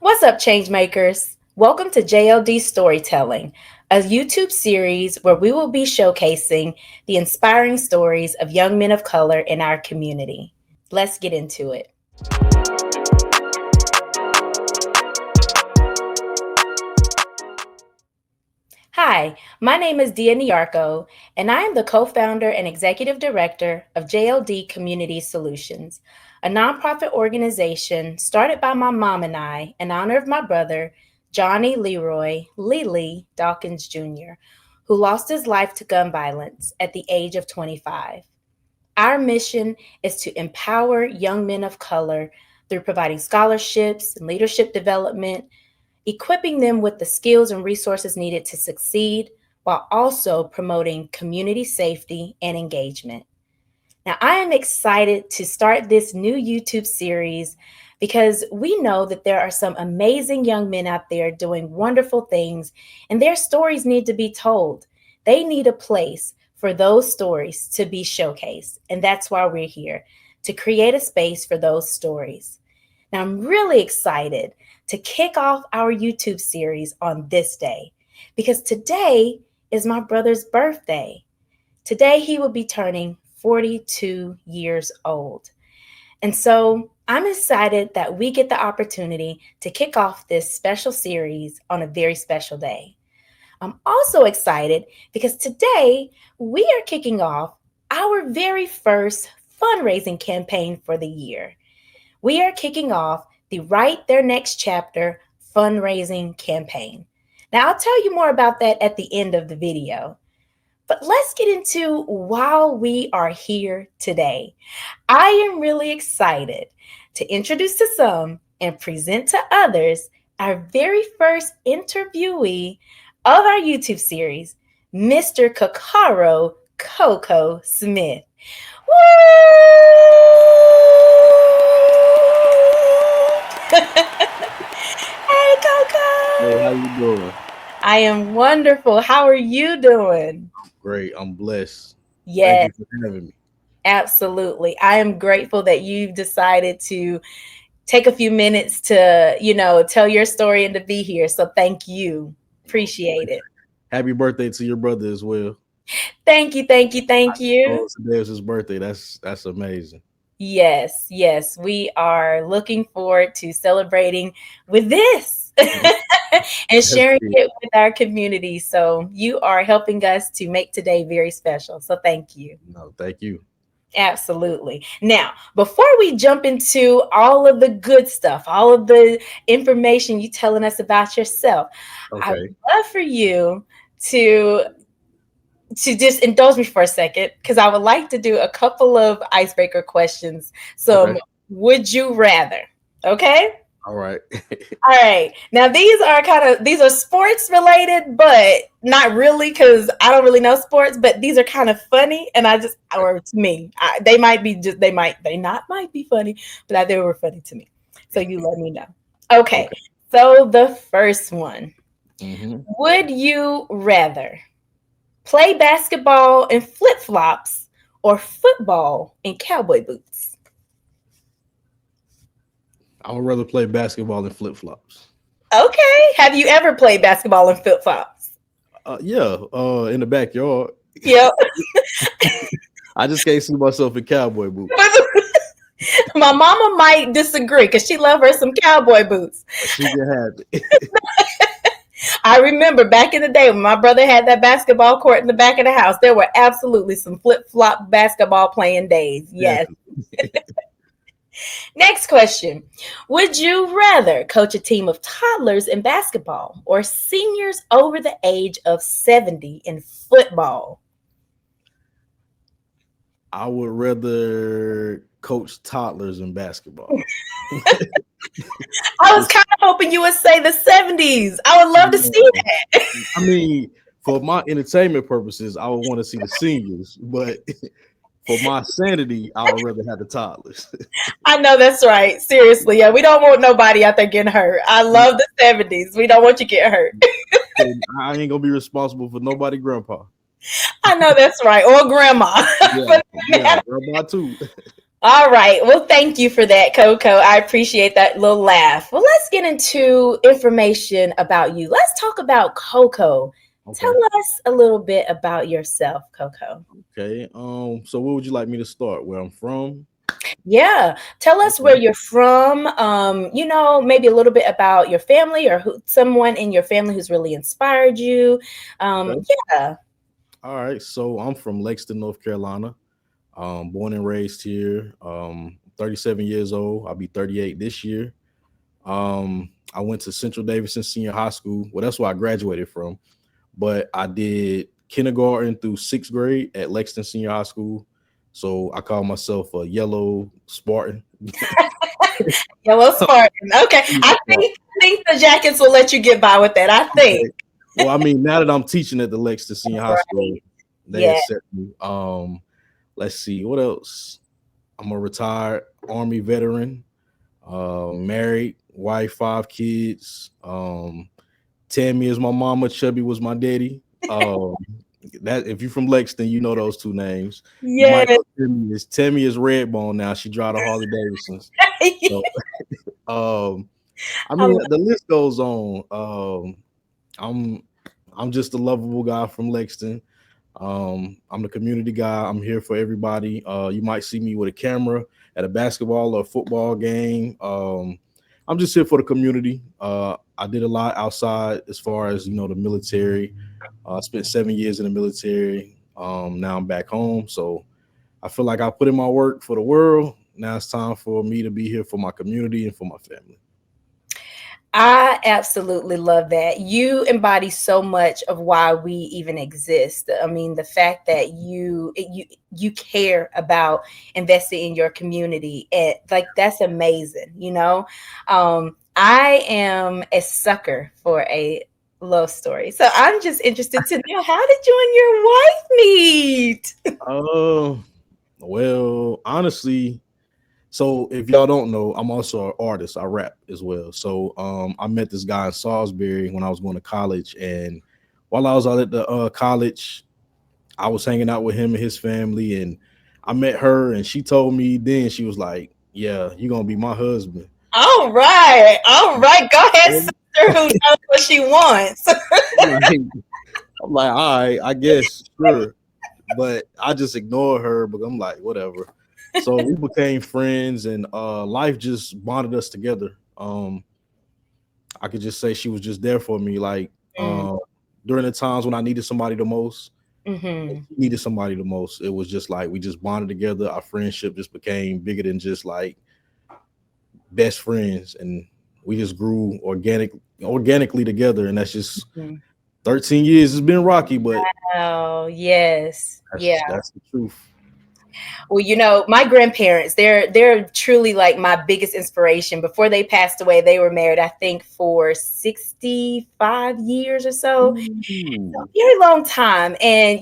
What's up, Changemakers? Welcome to JLD Storytelling, a YouTube series where we will be showcasing the inspiring stories of young men of color in our community. Let's get into it. Hi, my name is Dia Niarco, and I am the co-founder and executive director of JLD Community Solutions, a nonprofit organization started by my mom and I in honor of my brother, Johnny Leroy Lily Dawkins Jr., who lost his life to gun violence at the age of 25. Our mission is to empower young men of color through providing scholarships and leadership development, equipping them with the skills and resources needed to succeed while also promoting community safety and engagement. Now, I am excited to start this new YouTube series because we know that there are some amazing young men out there doing wonderful things, and their stories need to be told. They need a place for those stories to be showcased, and that's why we're here, to create a space for those stories. Now, I'm really excited to kick off our YouTube series on this day because today is my brother's birthday. Today, he will be turning 42 years old. And so I'm excited that we get the opportunity to kick off this special series on a very special day. I'm also excited because today we are kicking off our very first fundraising campaign for the year. We are kicking off the Write Their Next Chapter fundraising campaign. Now, I'll tell you more about that at the end of the video. But let's get into why we are here today. I am really excited to introduce to some and present to others our very first interviewee of our YouTube series, Mr. Coccaro Coco Smith. Woo! Hey, Coco. Hey, how you doing? I am wonderful. How are you doing? Great. I'm blessed. Yes, Thank you for having me. absolutely. I am grateful that you've decided to take a few minutes to, tell your story and to be here. So thank you. Appreciate it. Happy birthday to your brother as well. Thank you, thank you, thank you. Oh, today is his birthday. That's amazing. Yes, yes, we are looking forward to celebrating with this and That's sharing it. it with our community. So you are helping us to make today very special. So thank you. No, thank you. Absolutely. Now, before we jump into all of the good stuff, all of the information you telling us about yourself, I Okay. would love for you to just indulge me for a second because I would like to do a couple of icebreaker questions. Okay. So, would you rather? Okay. All right. All right. Now these are sports related, but not really because I don't really know sports. But these are kind of funny, and or to me, they not might be funny, but they were funny to me. So you let me know. Okay. Okay. So the first one: hmm would you rather play basketball in flip flops or football in cowboy boots? I would rather play basketball than flip flops. Okay. Have you ever played basketball in flip flops? Yeah. In the backyard. Yep. I just can't see myself in cowboy boots. My mama might disagree because she loved her some cowboy boots. She can have it. I remember back in the day when my brother had that basketball court in the back of the house, there were absolutely some flip-flop basketball playing days. Yes. Next question. Would you rather coach a team of toddlers in basketball or seniors over the age of 70 in football? I would rather coach toddlers in basketball. I was kind of hoping you would say the 70s. I would love to see that. I mean, for my entertainment purposes, I would want to see the seniors, but for my sanity, I would rather have the toddlers. I know that's right. Seriously. Yeah, we don't want nobody out there getting hurt. I love the 70s. We don't want you to get hurt. And I ain't gonna be responsible for nobody, grandpa. I know that's right. Or grandma. Yeah, yeah, grandma too. All right. Well, thank you for that, Coco. I appreciate that little laugh. Well, let's get into information about you. Let's talk about Coco. Tell Okay. us a little bit about yourself, Coco. Okay. So where would you like me to start? Where I'm from? Yeah. Tell us where Okay. you're from. Maybe a little bit about your family or someone in your family who's really inspired you. Okay. Yeah. All right. So I'm from Lexington, North Carolina. Born and raised here. 37 years old. I'll be 38 this year. I went to Central Davidson Senior High School. Well, that's where I graduated from. But I did kindergarten through sixth grade at Lexington Senior High School. So I call myself a yellow Spartan. Yellow Spartan. Okay. I think the jackets will let you get by with that. I think. Okay. Well, I mean, now that I'm teaching at the Lexington Senior High School, Right. they Yeah. accept me. Let's see what else. I'm a retired Army veteran, married, wife, 5 kids. Tammy is my mama, Chubby was my daddy. That if you're from Lexington, you know those two names. You might Yes. know Tammy is Redbone now. She drive the Harley Davidsons. So I I mean love the list goes on. I'm I'm just a lovable guy from Lexington. I'm the community guy. I'm here for everybody. You might see me with a camera at a basketball or football game. I'm just here for the community. I did a lot outside as far as the military. I spent 7 years in the military. Now I'm back home, so I feel like I put in my work for the world. Now it's time for me to be here for my community and for my family. I absolutely love that. You embody so much of why we even exist. I mean, the fact that you care about investing in your community, and like that's amazing. I am a sucker for a love story, so I'm just interested to know, how did you and your wife meet? Uh, well, honestly, so if y'all don't know, I'm also an artist. I rap as well. So I met this guy in Salisbury when I was going to college, and while I was out at the college, I was hanging out with him and his family, and I met her, and she told me then she was like, "Yeah, you're gonna be my husband." All right, go ahead, sister, who knows what she wants. Like, I'm like, all right, I guess, sure. But I just ignored her, but I'm like, whatever. So we became friends and life just bonded us together. I could just say she was just there for me. Like Mm, during the times when I needed somebody the most, mhm. she needed somebody the most. It was just like we just bonded together. Our friendship just became bigger than just like best friends, and we just grew organically together. And that's just Mhm. 13 years. It's been rocky, but Oh, yes. Yeah. that's the truth. Well, my grandparents, they're truly like my biggest inspiration. Before they passed away, they were married, I think, for 65 years or so. Ooh. Very long time. And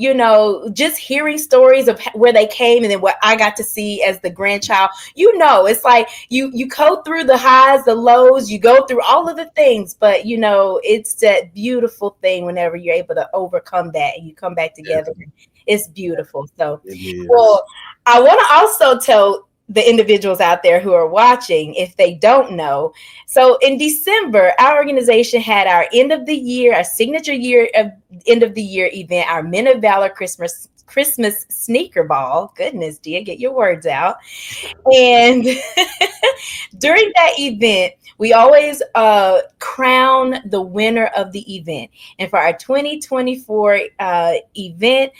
just hearing stories of where they came and then what I got to see as the grandchild, it's like you go through the highs, the lows, you go through all of the things, but it's that beautiful thing whenever you're able to overcome that and you come back together. Definitely. It's beautiful. So, It is. well, I want to also tell the individuals out there who are watching, if they don't know. So in December, our organization had our end of the year, our signature year of end of the year event, our Men of Valor Christmas sneaker ball. Goodness, dear, get your words out. And during that event, we always crown the winner of the event. And for our 2024 event,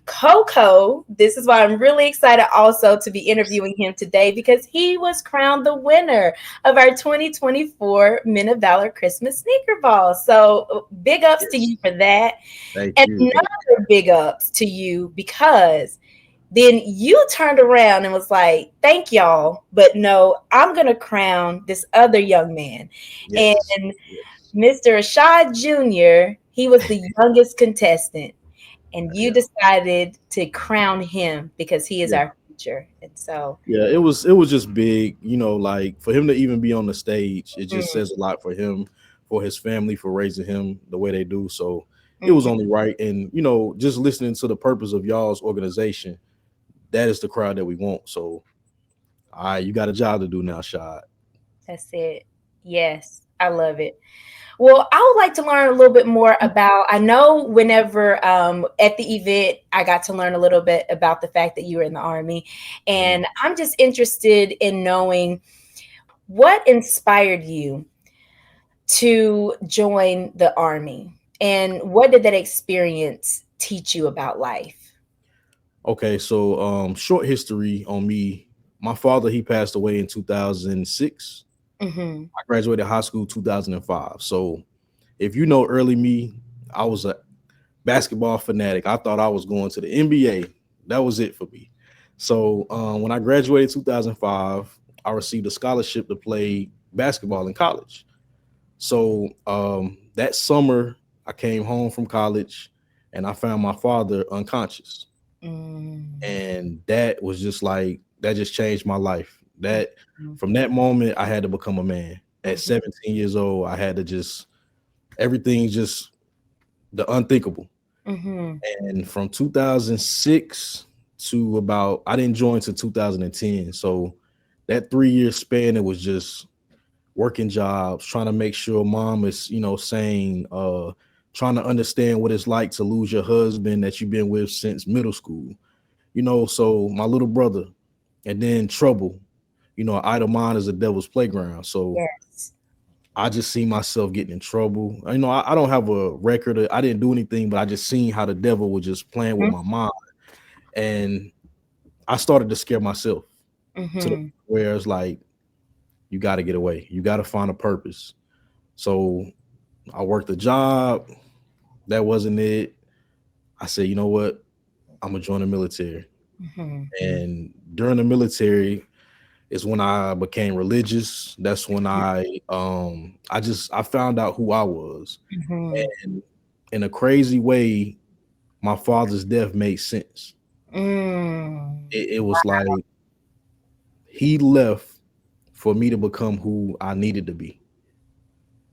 Coco, this is why I'm really excited also to be interviewing him today, because he was crowned the winner of our 2024 Men of Valor Christmas Sneaker Ball. So big ups to Yes. you for that. Thank And you. another big ups to you because then you turned around and was like, thank y'all, but no, I'm going to crown this other young man. And Yes. Yes. Mr. Rashad Jr., he was the youngest contestant, and you Yeah. decided to crown him because he is Yeah. our future. And so, Yeah. It was just big, like for him to even be on the stage, it just mm, says a lot for him, for his family, for raising him the way they do. So it was mhm. only right. And just listening to the purpose of y'all's organization, that is the crowd that we want. So all right, you got a job to do now, Shad. That's it. Yes, I love it. Well, I would like to learn a little bit more about. I know whenever at the event, I got to learn a little bit about the fact that you were in the Army. Mhm. And I'm just interested in knowing what inspired you to join the Army and what did that experience teach you about life? Okay, so short history on me. My father, he passed away in 2006. Mm-hmm. I graduated high school 2005. So if you know early me, I was a basketball fanatic. I thought I was going to the NBA. That was it for me. So when I graduated 2005, I received a scholarship to play basketball in college. So that summer, I came home from college and I found my father unconscious. Mm-hmm. And that was just like, that just changed my life. That from that moment, I had to become a man. At Mm-hmm. 17 years old, I had to just, everything just the unthinkable. Mm-hmm. And from 2006 to about, I didn't join to 2010. So that 3 year span, it was just working jobs, trying to make sure mom is, saying, trying to understand what it's like to lose your husband that you've been with since middle school. So my little brother, and then trouble. Idle mind is a devil's playground. So Yes. I just see myself getting in trouble. I don't have a record. I didn't do anything, but I just seen how the devil was just playing with my mind, and I started to scare myself to the Mm-hmm. where it's like you got to get away. You got to find a purpose. So I worked a job. That wasn't it. I said, you know what? I'm gonna join the military. Mm-hmm. And during the military is when I became religious. That's when I found out who I was. Mm-hmm. And in a crazy way, my father's death made sense. Mm. It was like he left for me to become who I needed to be.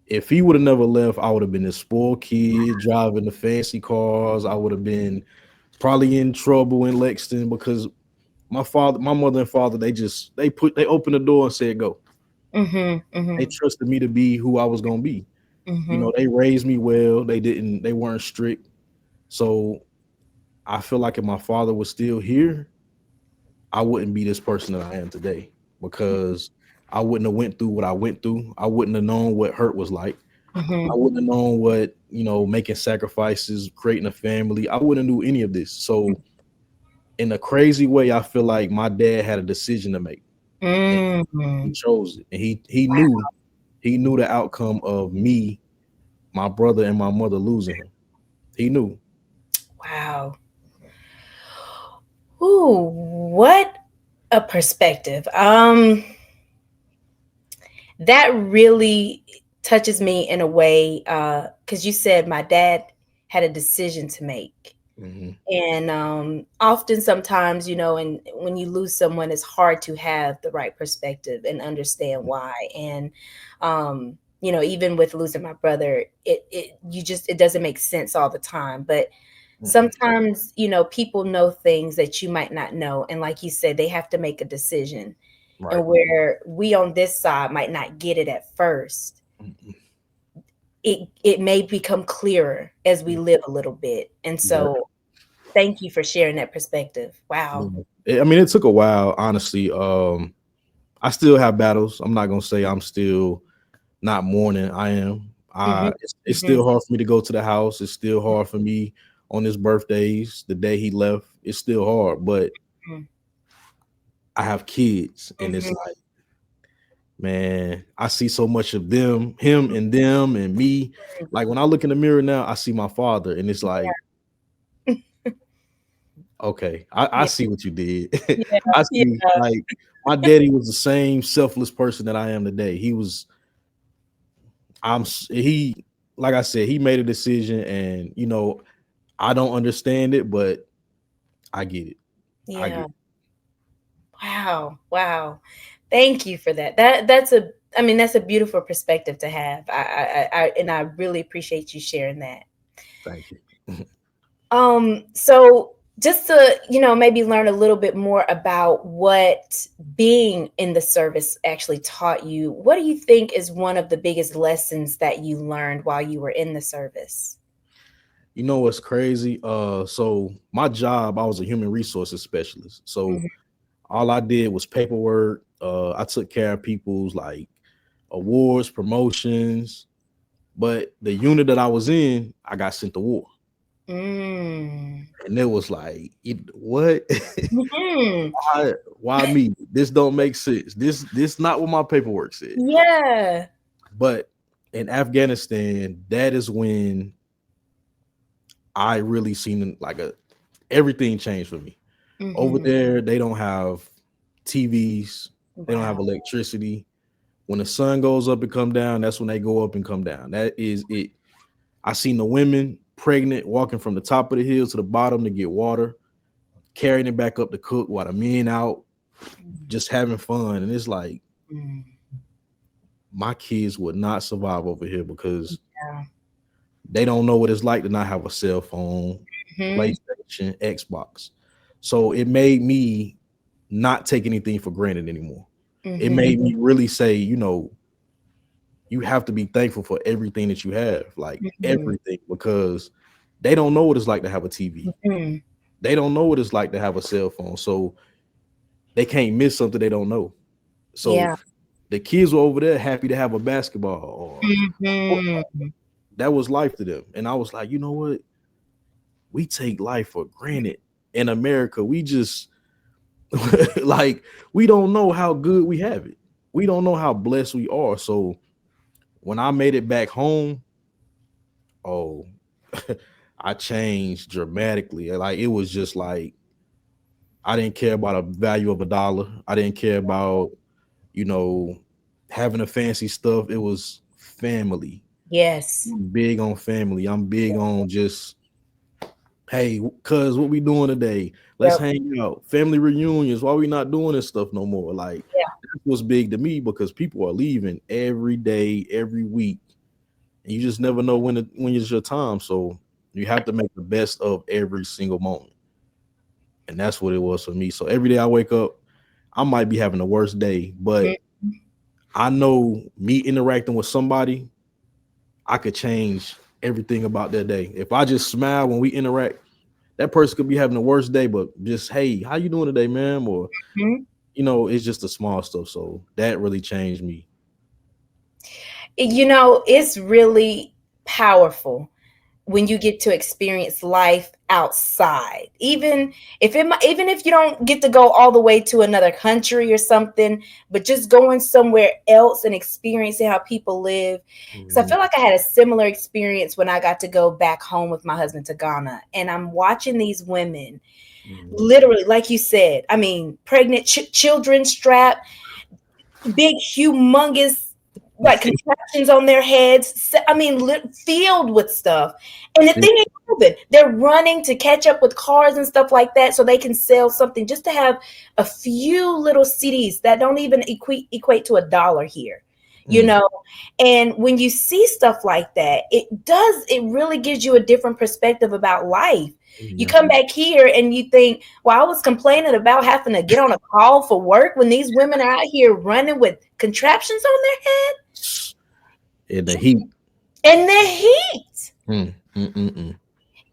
If he would have never left, I would have been this spoiled kid driving the fancy cars. I would have been probably in trouble in Lexington because my mother and father, they opened the door and said go. Mhm, They mhm, trusted me to be who I was gonna be. mhm, They raised me well. They weren't strict. So I feel like if my father was still here, I wouldn't be this person that I am today because I wouldn't have went through what I went through. I wouldn't have known what hurt was like. I mhm, wouldn't have known what, making sacrifices, creating a family. I wouldn't do any of this. So in a crazy way, I feel like my dad had a decision to make and he mhm. chose it. And he knew the outcome of me, my brother, and my mother losing him. He knew. Wow. Ooh, what a perspective. That really touches me in a way, because you said my dad had a decision to make. Hmm. And often, sometimes, and when you lose someone, it's hard to have the right perspective and understand why. And even with losing my brother, it doesn't make sense all the time. But Hmm. sometimes, people know things that you might not know, and like you said, they have to make a decision. Right. And where we on this side might not get it at first, Mhm. it may become clearer as we live a little bit. And Yeah. so thank you for sharing that perspective. Wow. I mean, it took a while, honestly. I still have battles. I'm not gonna say I'm still not mourning. I am. Mhm, It's mhm, still hard for me to go to the house. It's still hard for me on his birthdays, the day he left. It's still hard, but mhm, I have kids, and it's mhm. like, man, I see so much of them and me. Like when I look in the mirror now, I see my father, and it's like, okay, I Yeah, see what you did. yeah, I yeah, see, like, my daddy was the same selfless person that I am today. He, like I said, he made a decision, and I don't understand it, but I get it. I get yeah. it. Wow, wow. Thank you for that. That's a beautiful perspective to have. And I really appreciate you sharing that. Thank you. So just to, maybe learn a little bit more about what being in the service actually taught you, what do you think is one of the biggest lessons that you learned while you were in the service? You know what's crazy? So my job, I was a human resources specialist. So Mhm. all I did was paperwork. I took care of people's like awards, promotions. But the unit that I was in, I got sent to war. Mm. And it was like, what? Mhm. Why me? This don't make sense. This not what my paperwork said. Yeah. But in Afghanistan, that is when I really seen like everything changed for me. Over Mhm. there, they don't have TVs, they don't have Wow. electricity. When the sun goes up and come down, that's when they go up and come down. That is it. I seen the women pregnant walking from the top of the hill to the bottom to get water, carrying it back up to cook while the men out just having fun. And it's like Mhm. my kids would not survive over here because Yeah. they don't know what it's like to not have a cell phone, Mhm. PlayStation, Xbox. So it made me not take anything for granted anymore. It Mhm. made me really say, you have to be thankful for everything that you have, like Mhm. everything, because they don't know what it's like to have a TV. Mhm. They don't know what it's like to have a cell phone. So they can't miss something they don't know. So Yeah. the kids were over there happy to have a basketball or Mhm. that was life to them. And I was like, you know what? We take life for granted in America. We just like we don't know how good we have it. We don't know how blessed we are. So when I made it back home, oh, I changed dramatically. Like it was just like I didn't care about the value of a dollar. I didn't care about, you know, having a fancy stuff. It was family. Yes. I'm big on family. I'm big on just, hey, cuz what we doing today? Let's Yep. hang out. Family reunions. Why we not doing this stuff no more? Like Yeah. that was big to me because people are leaving every day, every week. And you just never know when it's your time. So you have to make the best of every single moment. And that's what it was for me. So every day I wake up, I might be having the worst day, but Mhm. I know me interacting with somebody, I could change everything about their day. If I just smile when we interact, that person could be having the worst day, but just, hey, how you doing today, ma'am? Or, Mhm. it's just the small stuff. So that really changed me. It's really powerful when you get to experience life outside, even if you don't get to go all the way to another country or something, but just going somewhere else and experiencing how people live. Because I Mhm, feel like I had a similar experience when I got to go back home with my husband to Ghana, and I'm watching these women, mhm, literally, like you said, I mean, pregnant children strapped, big, humongous, like contraptions on their heads. I mean, filled with stuff. And the and- thing is, moving. They're running to catch up with cars and stuff like that, so they can sell something just to have a few little cities that don't even equate to $1 here. You mm, know, and when you see stuff like that, it really gives you a different perspective about life. You yeah, come back here and you think, well, I was complaining about having to get on a call for work when these women are out here running with contraptions on their head and the heat. and their heat. Mm, mm, mm, mm.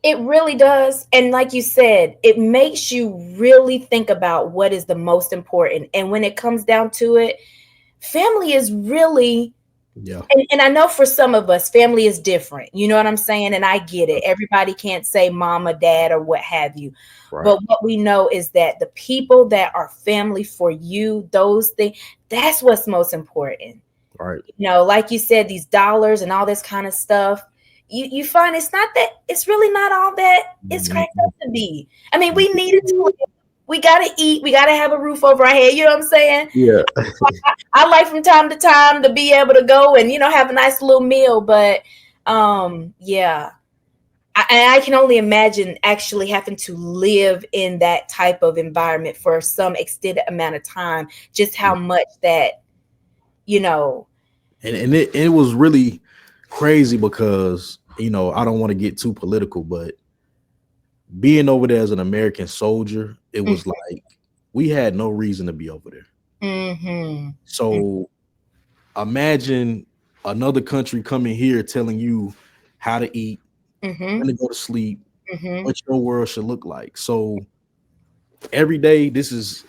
It really does. And like you said, it makes you really think about what is the most important. And when it comes down to it, family is really, Yeah, and I know for some of us, family is different. You know what I'm saying? And I get it. Everybody can't say mama, dad, or what have you. right, But what we know is that the people that are family for you, those things, that's what's most important. right. Like you said, these dollars and all this kind of stuff, you find it's really not all that it's cracked Mhm, up to be. I mean, we needed to live. We gotta eat, we gotta have a roof over our head. You know what I'm saying? yeah. I like from time to time to be able to go and have a nice little meal, but yeah. I can only imagine actually having to live in that type of environment for some extended amount of time, just how much that, you know, And it was really crazy because I don't want to get too political, but being over there as an American soldier, it was Mhm. like we had no reason to be over there. Mhm. So imagine another country coming here telling you how to eat, when Mhm. to go to sleep, Mhm. what your world should look like. So every day, this is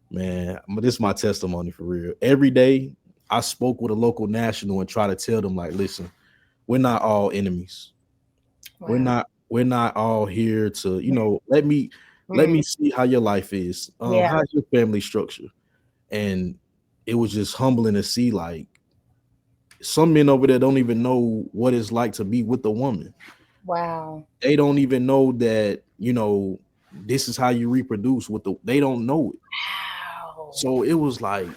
man, this is my testimony for real. Every day, I spoke with a local national and try to tell them like, listen, we're not all enemies. Wow. We're not all here to, let me Mhm. see how your life is. Yeah. How's your family structure? And it was just humbling to see like some men over there don't even know what it's like to be with a woman. Wow. They don't even know that, this is how you reproduce with they don't know it. Wow. So it was like,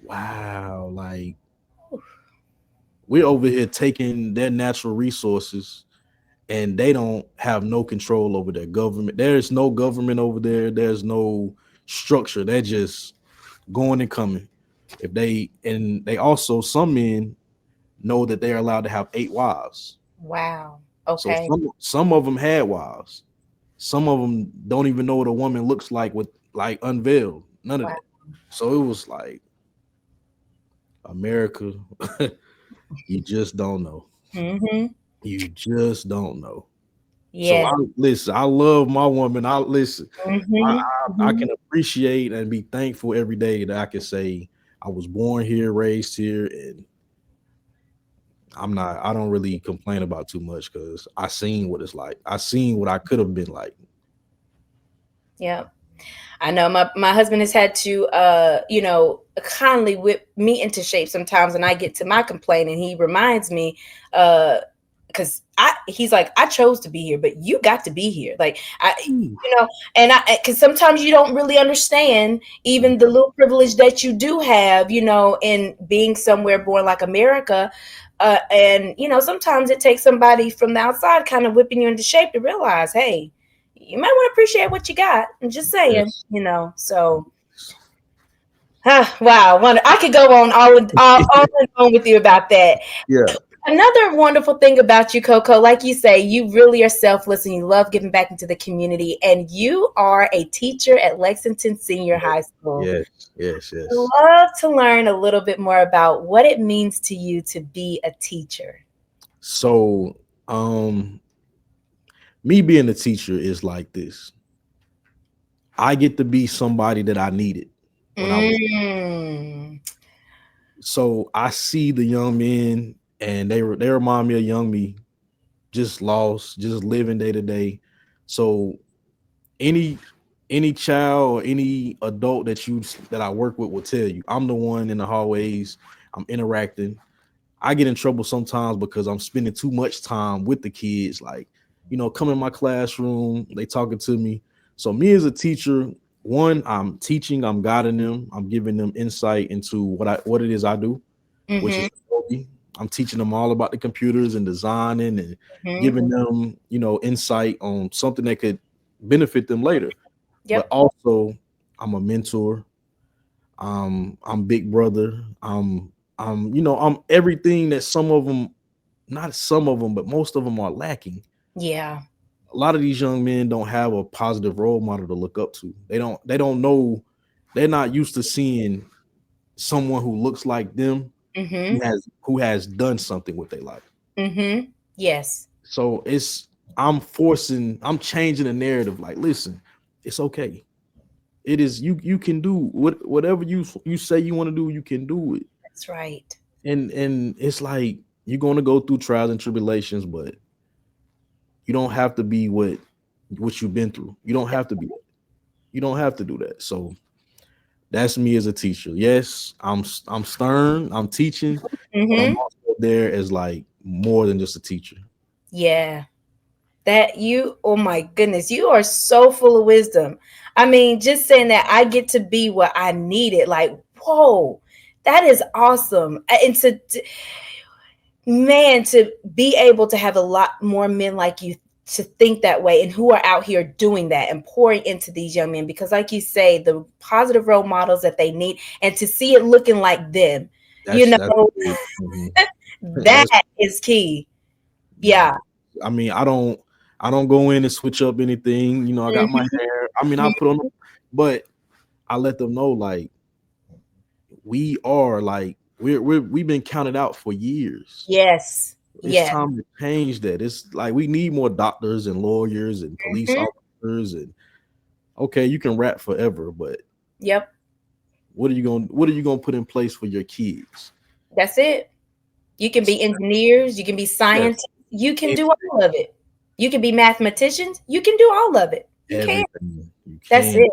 wow, like we're over here taking their natural resources and they don't have no control over their government. There's no government over there. There's no structure. They're just going and coming. If they and they also some men know that they're allowed to have 8 wives. Wow. So Okay. some of them had wives. Some of them don't even know what a woman looks like with like unveiled. None of Wow. that. So it was like America, you just don't know. Mhm. You just don't know. So Yeah. I listen. I love my woman. I listen. I, Mhm. I can Mhm. appreciate and be thankful every day that I can say I was born here, raised here, and I'm not. I don't really complain about too much because I seen what it's like. I seen what I could have been like. Yeah. I know my husband has had to kindly whip me into shape sometimes and I get to my complaint and he reminds me because he's like, I chose to be here, but you got to be here. Like I Ooh. you know, and I because sometimes you don't really understand even the little privilege that you do have, in being somewhere born like America. And sometimes it takes somebody from the outside kind of whipping you into shape to realize, hey, you might want to appreciate what you got. I'm just saying, Yes. So, wow, I could go on all and on with you about that. Yeah. Another wonderful thing about you, Coco, like you say, you really are selfless and you love giving back into the community. And you are a teacher at Lexington Senior High School. Yes. Yes. I'd Yes. love to learn a little bit more about what it means to you to be a teacher. So, me being a teacher is like this. I get to be somebody that I needed when I was. Mm. So I see the young men, and they remind me of young me, just lost, just living day to day. So any any child or any adult that I work with will tell you I'm the one in the hallways. I'm interacting. I get in trouble sometimes because I'm spending too much time with the kids. Like, come in my classroom, they talking to me. So me as a teacher, one, I'm teaching, I'm guiding them, I'm giving them insight into what it is I do, which Mm-hmm. is Adobe. I'm teaching them all about the computers and designing and Mm-hmm. giving them, insight on something that could benefit them later. But Yep. also, I'm a mentor. I'm big brother. I'm everything that some of them, not some of them, but most of them are lacking. Yeah. A lot of these young men don't have a positive role model to look up to. They don't know. They're not used to seeing someone who looks like them Mm-hmm. who has done something with their life. Mm-hmm. Yes. So I'm changing the narrative. Like, listen, it's okay. It is you can do whatever you say you want to do, you can do it. That's right. And it's like you're going to go through trials and tribulations, but you don't have to be what you've been through. You don't have to be that. You don't have to do that. So that's me as a teacher. Yes, I'm stern, I'm teaching, but I'm Mm-hmm. also there as like more than just a teacher. Yeah. Oh my goodness, you are so full of wisdom. I mean, just saying that I get to be what I needed, like, whoa, that is awesome. And man, to be able to have a lot more men like you to think that way and who are out here doing that and pouring into these young men, because like you say, the positive role models that they need and to see it looking like them, you That's know, big. Mhm. that That's is key. yeah. Yeah. I mean, I don't. I don't go in and switch up anything. You know, I got my Mhm. hair. I mean, I put on, but I let them know like we are like we've been counted out for years. Yes. It's Yes. time to change that. It's like we need more doctors and lawyers and police Mhm. officers and okay, you can rap forever, but Yep. what are you gonna put in place for your kids? That's it. You can be engineers, you can be Yes, scientists, you can do anything, all of it. You can be mathematicians, you can do all of it. You can. everything you That's can it.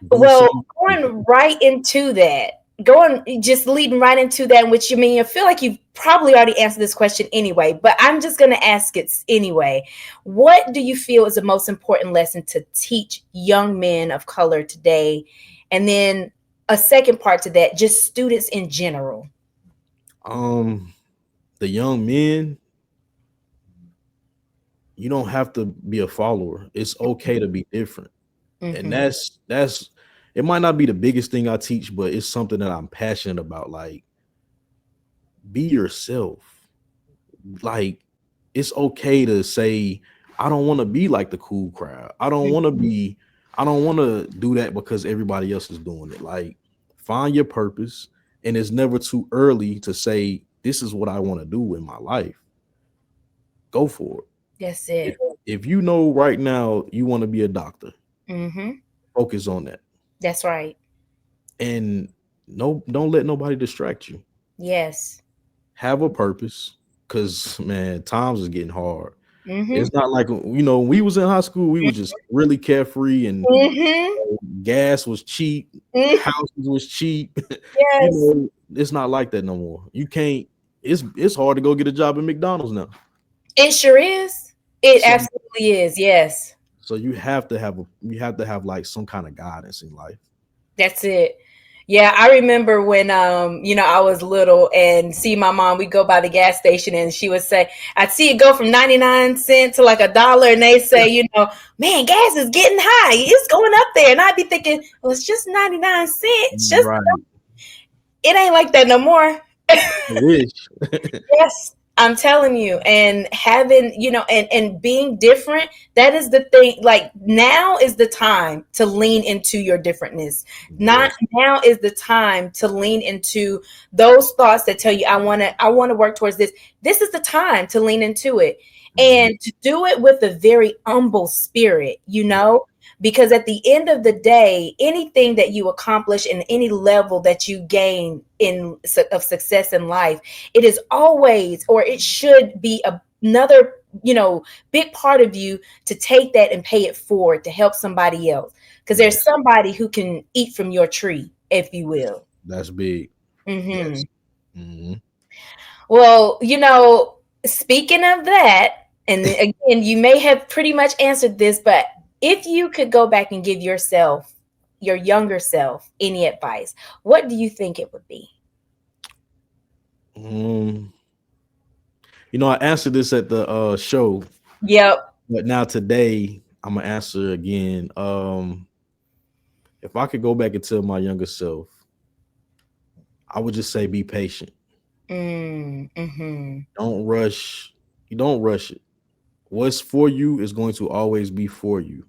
do Well, something. going right into that, going just leading right into that, which you mean, I feel like you've probably already answered this question anyway, but I'm just going to ask it anyway. What do you feel is the most important lesson to teach young men of color today? And then a second part to that, just students in general. Um, the young men, you don't have to be a follower. It's okay to be different. And Mm-hmm. that's it might not be the biggest thing I teach, but it's something that I'm passionate about. Like, be yourself. Like, it's okay to say, I don't want to be like the cool crowd. I don't want to do that because everybody else is doing it. Like, find your purpose, and it's never too early to say, this is what I want to do in my life. Go for it. That's If it. if you know right now you want to be a doctor, Mm-hmm. focus on that. That's right. And no, don't let nobody distract you. Yes. Have a purpose, because man, times is getting hard. Mm-hmm. It's not like when we was in high school, we was just really carefree and Mm-hmm. gas was cheap, Mm-hmm. houses was cheap. Yes. It's not like that no more. You can't. It's hard to go get a job at McDonald's now. It sure is. It So absolutely is. Yes. so you have to have like some kind of guidance in life. That's it. Yeah, I remember when I was little and see my mom, we'd go by the gas station and she would say, I'd see it go from 99 cents to like $1 and they say, man, gas is getting high. It's going up there. And I'd be thinking, well, it's just 99 cents. Just Right. it ain't like that no more. I wish. Yes, I'm telling you. And having, and being different, that is the thing. Like now is the time to lean into your differentness. Not Yes. now is the time to lean into those thoughts that tell you I want to work towards this. This is the time to lean into it. Mhm. And to do it with a very humble spirit, because at the end of the day, anything that you accomplish in any level that you gain of success in life, it is always, or it should be another, big part of you to take that and pay it forward to help somebody else. Because Yes. there's somebody who can eat from your tree, if you will. That's big. Hmm. Yes. Mhm. Well, speaking of that, and again, you may have pretty much answered this, but if you could go back and give yourself, your younger self, any advice, what do you think it would be? Um, I answered this at the show, Yep. but now today I'm gonna answer again. If I could go back and tell my younger self, I would just say be patient. Mm-hmm. Don't rush. You don't rush it. What's for you is going to always be for you.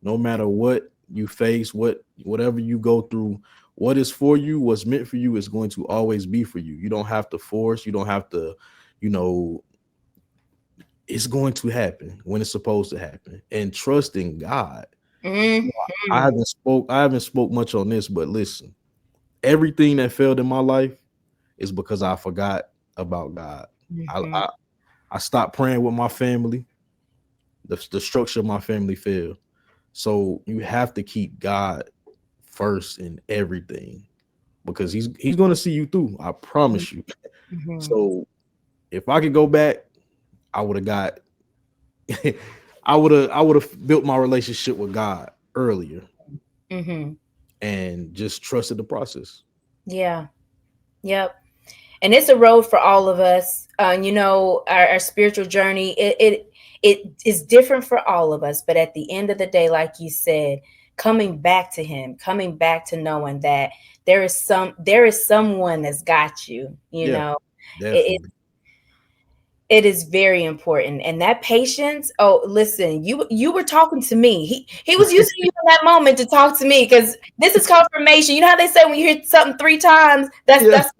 No matter what you face, whatever you go through, what is for you, what's meant for you is going to always be for you. You don't have to force, you don't have to, you know, it's going to happen when it's supposed to happen. And trust in God. Mm-hmm. I haven't spoke much on this, but listen, everything that failed in my life is because I forgot about God. I Mm-hmm. I, I stopped praying with my family. The structure of my family failed. So you have to keep God first in everything because he's going to see you through. I promise you. Mm-hmm. So if I could go back, I would have got I would have built my relationship with God earlier Mm-hmm. and just trusted the process. Yeah. Yep. And it's a road for all of us. Our spiritual journey, it is different for all of us. But at the end of the day, like you said, coming back to him, coming back to knowing that there is someone that's got you, Yeah, it, definitely. It is very important. And that patience, oh, listen, you were talking to me. He was using you in that moment to talk to me because this is confirmation. You know how they say when you hear something three times, Yeah. that's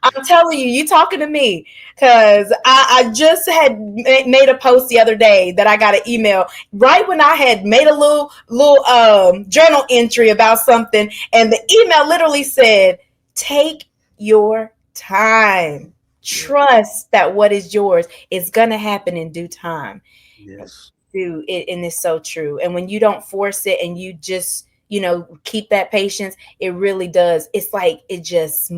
I'm telling you, you talking to me because I just had made a post the other day that I got an email right when I had made a little journal entry about something, and the email literally said, "Take your time. Yeah. Trust that what is yours is gonna happen in due time." Yes. Do it, and it's so true. And when you don't force it and you just keep that patience, it really does. It's like it just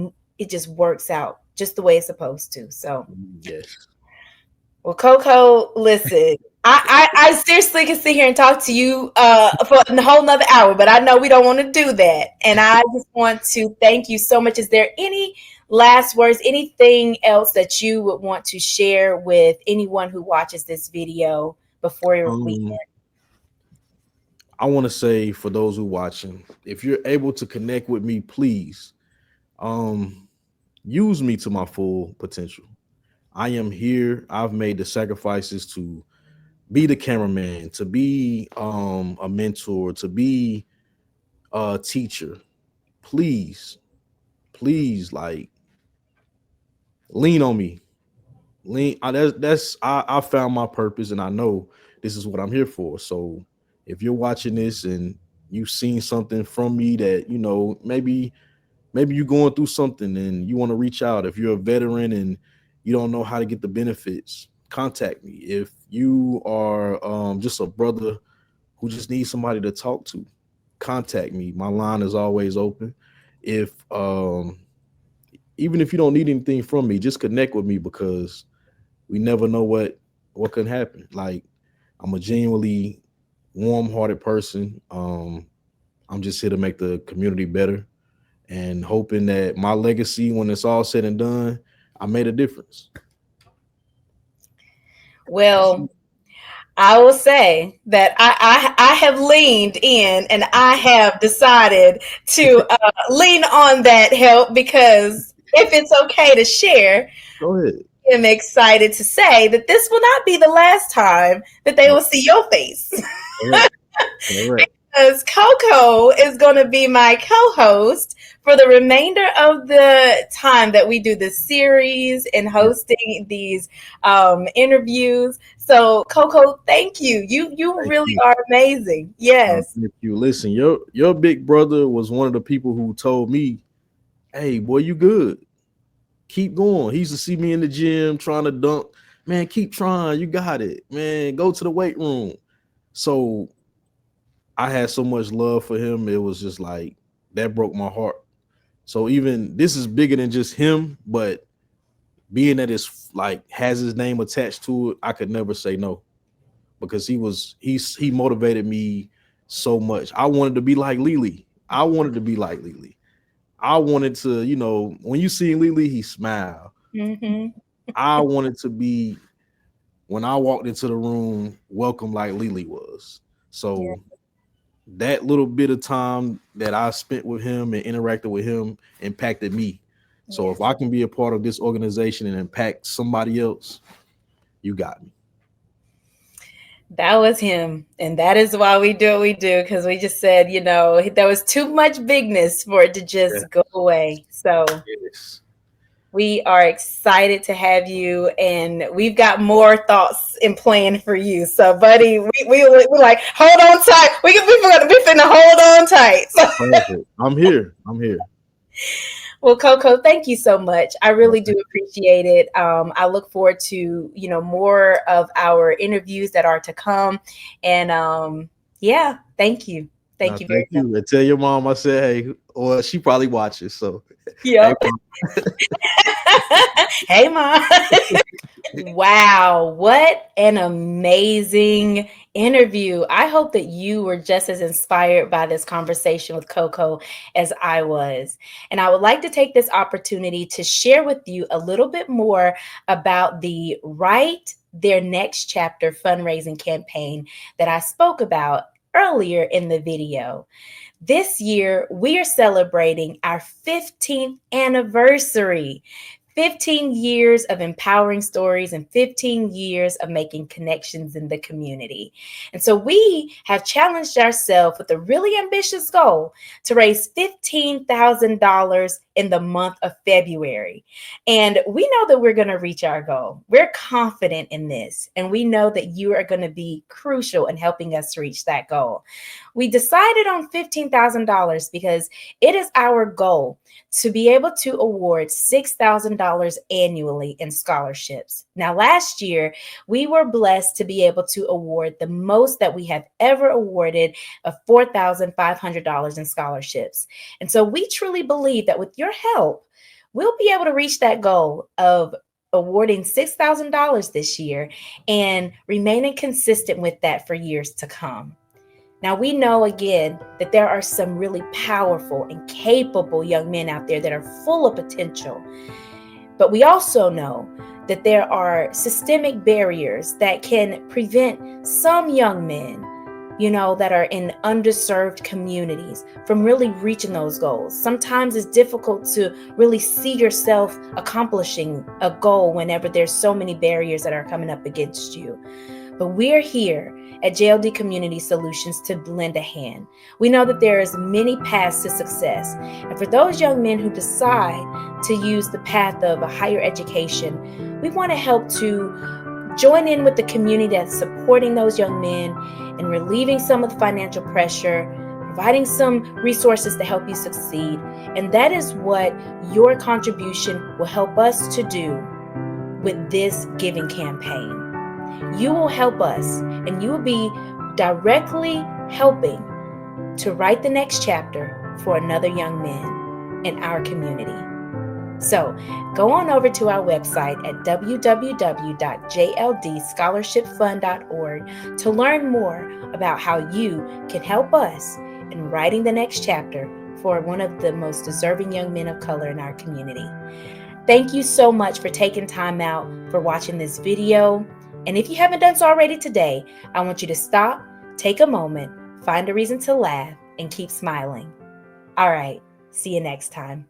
works out just the way it's supposed to. So, Yes. well, Coco, listen, I seriously can sit here and talk to you for a whole nother hour, but I know we don't want to do that. And I just want to thank you so much. Is there any last words, anything else that you would want to share with anyone who watches this video before we Um, I want to say for those who watching, if you're able to connect with me, please um use me to my full potential. I am here. I've made the sacrifices to be the cameraman, to be a mentor, to be a teacher. Please, please, like lean on me. I found my purpose and I know this is what I'm here for. So if you're watching this and you've seen something from me that maybe you're going through something and you want to reach out. If you're a veteran and you don't know how to get the benefits, contact me. If you are just a brother who just needs somebody to talk to, contact me. My line is always open. If even if you don't need anything from me, just connect with me because we never know what can happen. Like I'm a genuinely warm-hearted person. I'm just here to make the community better and hoping that my legacy, when it's all said and done, I made a difference. well, I will say that I have leaned in and I have decided to lean on that help because if it's okay to share, Go ahead. I'm excited to say that this will not be the last time that they No, will see your face. correct. Correct. Because Coco is going to be my co host for the remainder of the time that we do this series and hosting these interviews. So, Coco, thank you. You Thank really you. are amazing. Yes. Thank you. Listen, your big brother was one of the people who told me, "Hey, boy, you good. Keep going." He used to see me in the gym trying to dunk. Man, keep trying. You got it. Man, go to the weight room. So I had so much love for him. It was just like that broke my heart. So even this is bigger than just him, but being that it's like has his name attached to it, I could never say no because he motivated me so much. I wanted to be like Lily. I wanted to be like Lily. I wanted to, when you see Lily, he smiled. Hmm. I wanted to be when I walked into the room, welcome like Lily was. Yeah. So that little bit of time that I spent with him and interacted with him impacted me. So if Yes. I can be a part of this organization and impact somebody else, you got me. That was him. And that is why we do what we do, because we just said, there was too much bigness for it to Yeah. just go away. So Yes. we are excited to have you, and we've got more thoughts and plan for you. So, buddy, we're like, hold on tight. We finna hold on tight. So, Perfect. I'm here. I'm here. well, Coco, thank you so much. I No, really do appreciate it. I look forward to more of our interviews that are to come, and yeah, thank you, no, thank you very thank much. you. And tell your mom I said, hey, or she probably watches. So, hey, Yep. mom. Hey, mom. Wow, what an amazing interview. I hope that you were just as inspired by this conversation with Coco as I was. And I would like to take this opportunity to share with you a little bit more about the Write Their Next Chapter fundraising campaign that I spoke about earlier in the video. This year, we are celebrating our 15th anniversary. 15 years of empowering stories and 15 years of making connections in the community. And so we have challenged ourselves with a really ambitious goal to raise $15,000 in the month of February. And we know that we're going to reach our goal. We're confident in this, and we know that you are going to be crucial in helping us reach that goal. We decided on $15,000 because it is our goal to be able to award $6,000 annually in scholarships. Now, last year, we were blessed to be able to award the most that we have ever awarded of $4,500 in scholarships. And so we truly believe that with your help, we'll be able to reach that goal of awarding $6,000 this year and remaining consistent with that for years to come. Now, we know again that there are some really powerful and capable young men out there that are full of potential. But we also know that there are systemic barriers that can prevent some young men, that are in underserved communities from really reaching those goals. Sometimes it's difficult to really see yourself accomplishing a goal whenever there's so many barriers that are coming up against you. But we're here at JLD Community Solutions to lend a hand. We know that there is many paths to success. And for those young men who decide to use the path of a higher education, we want to help to join in with the community that's supporting those young men and relieving some of the financial pressure, providing some resources to help you succeed. And that is what your contribution will help us to do with this giving campaign. You will help us, and you will be directly helping to write the next chapter for another young man in our community. So go on over to our website at www.jldscholarshipfund.org to learn more about how you can help us in writing the next chapter for one of the most deserving young men of color in our community. Thank you so much for taking time out for watching this video. And if you haven't done so already today, I want you to stop, take a moment, find a reason to laugh, and keep smiling. All right, see you next time.